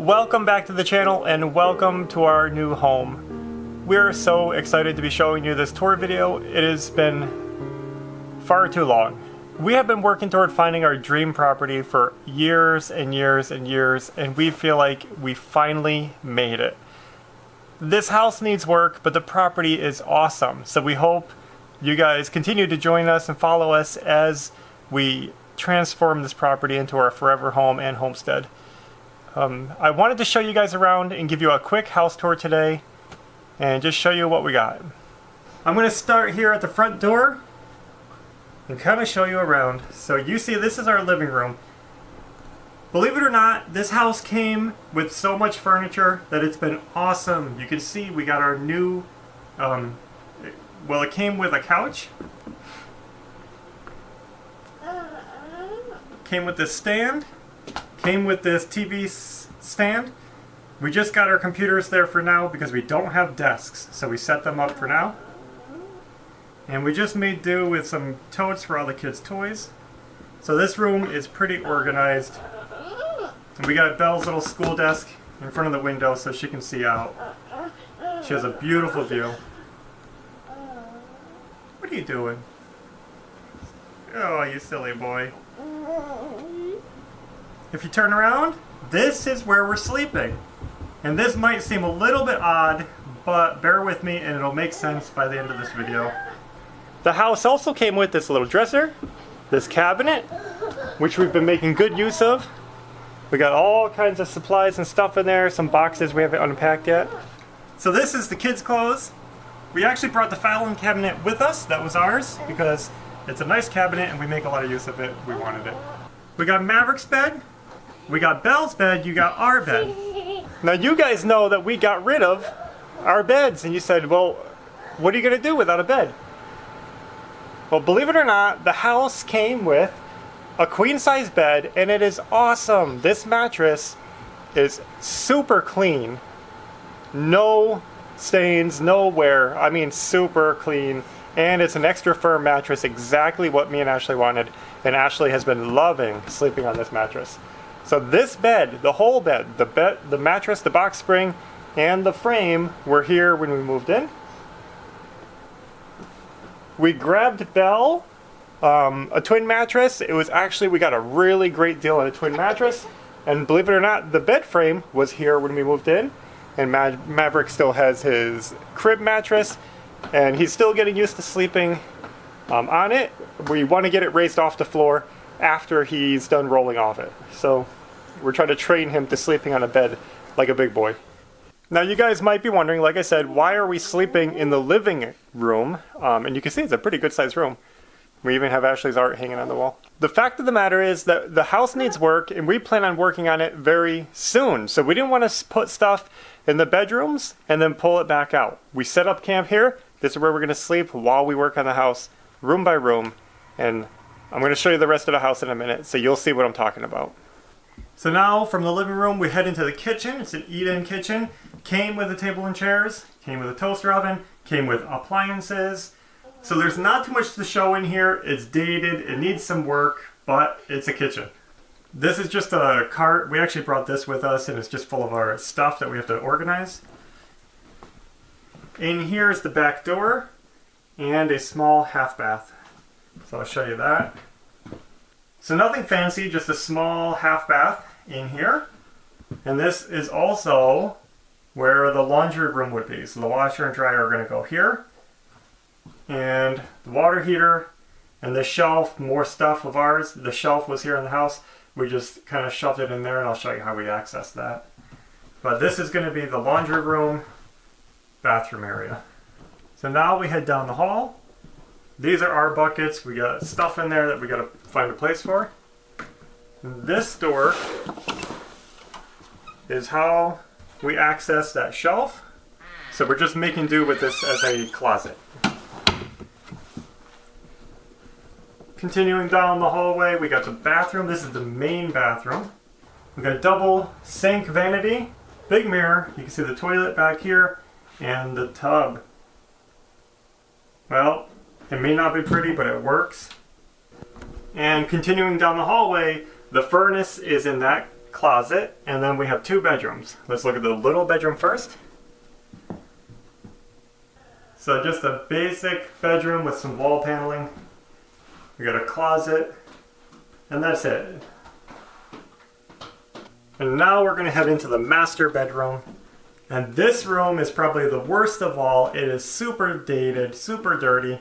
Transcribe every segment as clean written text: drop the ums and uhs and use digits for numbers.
Welcome back to the channel and welcome to our new home. We're so excited to be showing you this tour video. It has been far too long. We have been working toward finding our dream property for years and years and years, and we feel like we finally made it. This house needs work, but the property is awesome. So we hope you guys continue to join us and follow us as we transform this property into our forever home and homestead. I wanted to show you guys around and give you a quick house tour today and just show you what we got. I'm going to start here at the front door and kind of show you around. So you see, this is our living room. Believe it or not, this house came with so much furniture that it's been awesome. You can see we got our new, well, it came with a couch. Came with this stand. Came with this TV stand. We just got our computers there for now because we don't have desks, so we set them up for now. And we just made do with some totes for all the kids' toys. So this room is pretty organized. And we got Belle's little school desk in front of the window so she can see out. She has a beautiful view. What are you doing? Oh, you silly boy. If you turn around, this is where we're sleeping. And this might seem a little bit odd, but bear with me and it'll make sense by the end of this video. The house also came with this little dresser, this cabinet, which we've been making good use of. We got all kinds of supplies and stuff in there, some boxes we haven't unpacked yet. So this is the kids' clothes. We actually brought the filing cabinet with us, that was ours, because it's a nice cabinet and we make a lot of use of it. We wanted it. We got Maverick's bed. We got Belle's bed, you got our bed. Now you guys know that we got rid of our beds, and you said, well, what are you going to do without a bed? Well, believe it or not, the house came with a queen-size bed, and it is awesome. This mattress is super clean. No stains, no wear. I mean, super clean. And it's an extra firm mattress, exactly what me and Ashley wanted. And Ashley has been loving sleeping on this mattress. So this bed, the whole bed, the mattress, the box spring, and the frame were here when we moved in. We grabbed Belle a twin mattress. It was actually, we got a really great deal on a twin mattress. And believe it or not, the bed frame was here when we moved in. And Maverick still has his crib mattress. And he's still getting used to sleeping on it. We want to get it raised off the floor after he's done rolling off it. So we're trying to train him to sleeping on a bed like a big boy. Now you guys might be wondering, like I said, why are we sleeping in the living room? And you can see it's a pretty good sized room. We even have Ashley's art hanging on the wall. The fact of the matter is that the house needs work and we plan on working on it very soon. So we didn't want to put stuff in the bedrooms and then pull it back out. We set up camp here. This is where we're going to sleep while we work on the house, room by room. And I'm going to show you the rest of the house in a minute, so you'll see what I'm talking about. So now from the living room, we head into the kitchen. It's an eat-in kitchen. Came with a table and chairs, came with a toaster oven, came with appliances. So there's not too much to show in here. It's dated, it needs some work, but it's a kitchen. This is just a cart. We actually brought this with us, and it's just full of our stuff that we have to organize. In here is the back door and a small half bath. So I'll show you that. So nothing fancy, just a small half bath in here. And this is also where the laundry room would be. So the washer and dryer are going to go here. And the water heater and the shelf, more stuff of ours. The shelf was here in the house. We just kind of shoved it in there, and I'll show you how we access that. But this is going to be the laundry room, bathroom area. So now we head down the hall. These are our buckets. We got stuff in there that we got to find a place for. This door is how we access that shelf. So we're just making do with this as a closet. Continuing down the hallway, we got the bathroom. This is the main bathroom. We got a double sink vanity, big mirror. You can see the toilet back here and the tub. Well, it may not be pretty, but it works. And continuing down the hallway, the furnace is in that closet, and then we have 2 bedrooms. Let's look at the little bedroom first. So just a basic bedroom with some wall paneling. We got a closet, and that's it. And now we're gonna head into the master bedroom. And this room is probably the worst of all. It is super dated, super dirty.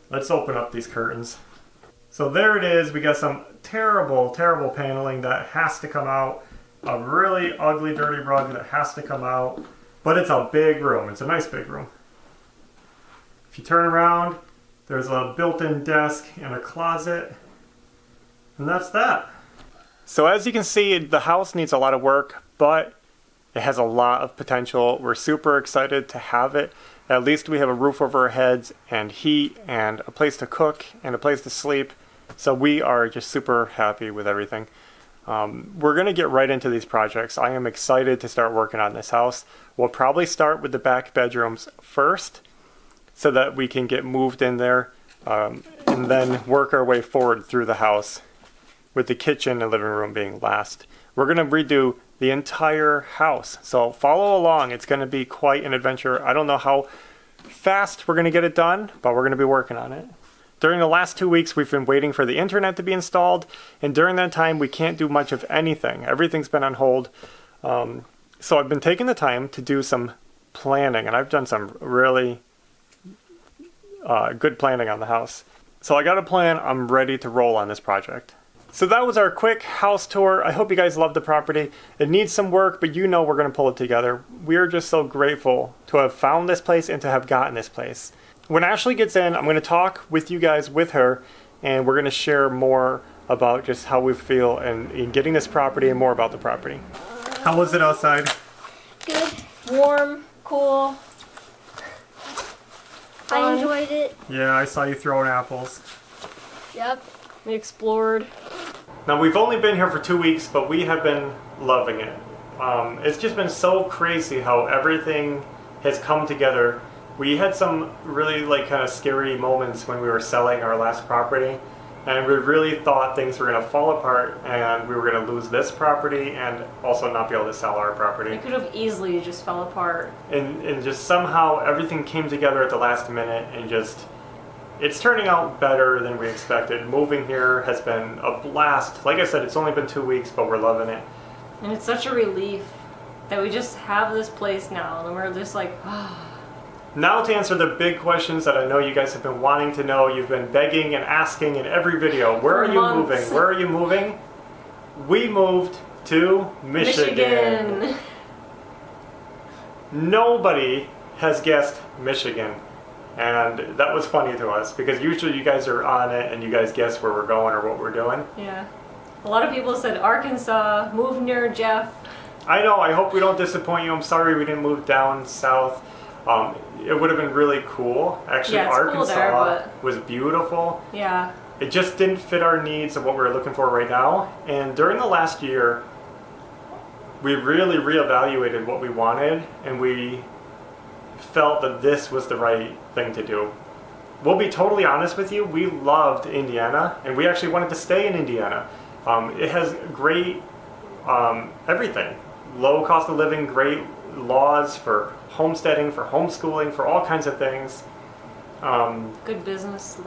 Let's open up these curtains. So there it is. We got some terrible, terrible paneling that has to come out. A really ugly, dirty rug that has to come out. But it's a big room. It's a nice big room. If you turn around, there's a built-in desk and a closet. And that's that. So as you can see, the house needs a lot of work, but it has a lot of potential. We're super excited to have it. At least we have a roof over our heads and heat and a place to cook and a place to sleep. So we are just super happy with everything. We're going to get right into these projects. I am excited to start working on this house. We'll probably start with the back bedrooms first so that we can get moved in there and then work our way forward through the house with the kitchen and living room being last. We're going to redo the entire house. So follow along. It's going to be quite an adventure. I don't know how fast we're going to get it done, but we're going to be working on it. During the last 2 weeks, we've been waiting for the internet to be installed, and during that time, we can't do much of anything. Everything's been on hold. So I've been taking the time to do some planning, and I've done some really good planning on the house. So I got a plan. I'm ready to roll on this project. So that was our quick house tour. I hope you guys love the property. It needs some work, but you know we're going to pull it together. We're just so grateful to have found this place and to have gotten this place. When Ashley gets in, I'm going to talk with you guys with her, and we're going to share more about just how we feel in getting this property and more about the property. How was it outside? Good. Warm, cool. I enjoyed it. Yeah, I saw you throwing apples. Yep. We explored. Now we've only been here for 2 weeks, but we have been loving it. It's just been so crazy how everything has come together. We had some really kind of scary moments when we were selling our last property, and we really thought things were going to fall apart and we were going to lose this property and also not be able to sell our property. It could have easily just fell apart. And just somehow everything came together at the last minute, and just it's turning out better than we expected. Moving here has been a blast. Like I said, it's only been 2 weeks, but we're loving it. And it's such a relief that we just have this place now, and we're just like, Now to answer the big questions that I know you guys have been wanting to know. You've been begging and asking in every video. Where are you moving? Where are you moving? We moved to Michigan. Nobody has guessed Michigan. And that was funny to us because usually you guys are on it and you guys guess where we're going or what we're doing. Yeah. A lot of people said Arkansas, move near Jeff. I know, I hope we don't disappoint you. I'm sorry we didn't move down south. It would have been really cool. Actually, yeah, it's Arkansas cool there, but was beautiful. Yeah. It just didn't fit our needs of what we were looking for right now. And during the last year, we really reevaluated what we wanted, and we felt that this was the right thing to do. We'll be totally honest with you, we loved Indiana, and we actually wanted to stay in Indiana. It has great everything. Low cost of living, great laws for homesteading, for homeschooling, for all kinds of things. Good business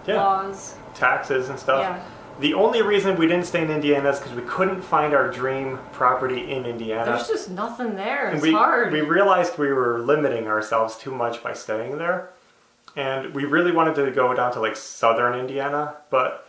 Yeah. laws. Taxes and stuff. Yeah. The only reason we didn't stay in Indiana is because we couldn't find our dream property in Indiana. There's just nothing there. It's we hard. We realized we were limiting ourselves too much by staying there. And we really wanted to go down to southern Indiana, but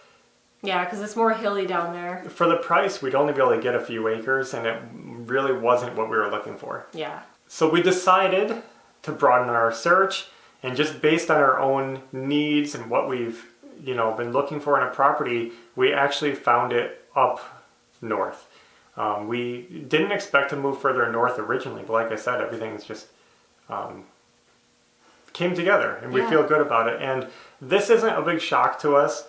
yeah, because it's more hilly down there. for the price, we'd only be able to get a few acres, and it really wasn't what we were looking for. Yeah. So we decided to broaden our search, and just based on our own needs and what we've been looking for in a property, we actually found it up north. We didn't expect to move further north originally, but like I said, everything's just came together, and we feel good about it. And this isn't a big shock to us.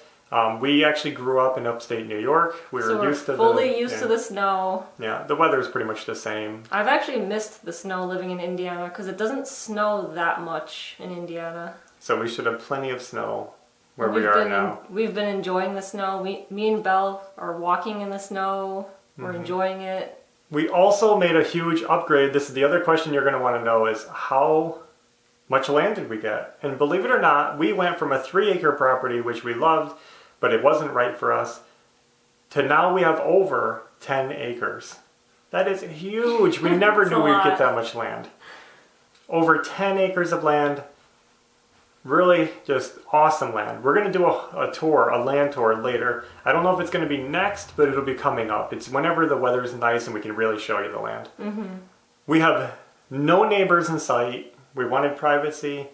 We actually grew up in upstate New York. We're fully used to the snow. Yeah, the weather's pretty much the same. I've actually missed the snow living in Indiana because it doesn't snow that much in Indiana. So we should have plenty of snow where we are now. We've been enjoying the snow. Me and Belle are walking in the snow. We're enjoying it. We also made a huge upgrade. This is the other question you're going to want to know is how much land did we get? And believe it or not, we went from a 3-acre property, which we loved, but it wasn't right for us, to now we have over 10 acres. That is huge. We never It's a knew we'd lot. get that much land. Over 10 acres of land. Really just awesome land. We're going to do a tour, a land tour later. I don't know if it's going to be next, but it'll be coming up. It's whenever the weather is nice and we can really show you the land. We have no neighbors in sight. We wanted privacy.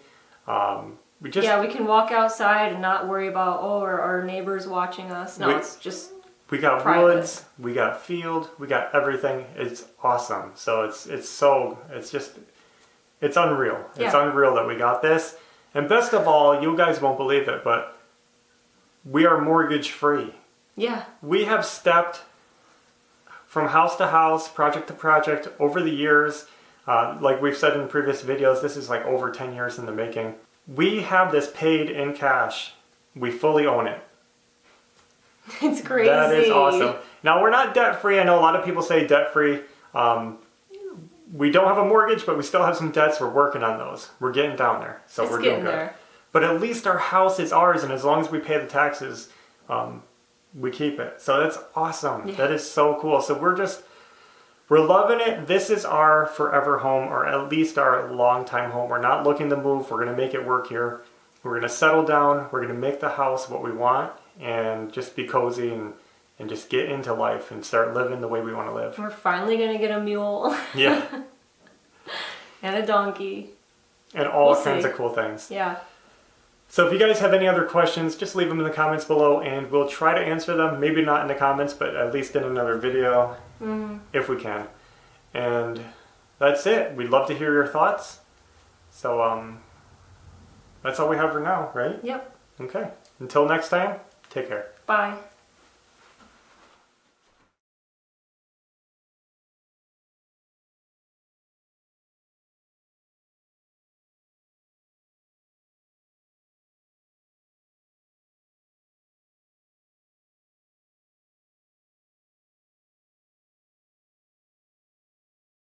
We can walk outside and not worry about, are our neighbors watching us? No, it's just we got private. woods, we got field, we got everything. It's awesome. So it's unreal. It's Yeah. unreal that we got this. And best of all, you guys won't believe it, but we are mortgage free. Yeah. We have stepped from house to house, project to project over the years. Like we've said in previous videos, this is like over 10 years in the making. We have this paid in cash. We fully own it. It's crazy. That is awesome. Now, we're not debt free. I know a lot of people say debt free. We don't have a mortgage, but we still have some debts. We're working on those. We're getting down there. So It's we're doing getting good. there. But at least our house is ours, and as long as we pay the taxes, we keep it. So that's awesome. Yeah. That is so cool. So we're loving it. This is our forever home, or at least our long-time home. We're not looking to move. We're going to make it work here. We're going to settle down. We're going to make the house what we want and just be cozy and just get into life and start living the way we want to live. We're finally gonna get a mule Yeah. and a donkey. And all We'll kinds see. of cool things. Yeah. So if you guys have any other questions, just leave them in the comments below and we'll try to answer them. Maybe not in the comments, but at least in another video if we can. And that's it. We'd love to hear your thoughts. So that's all we have for now, right? Yep. Okay. Until next time, take care. Bye.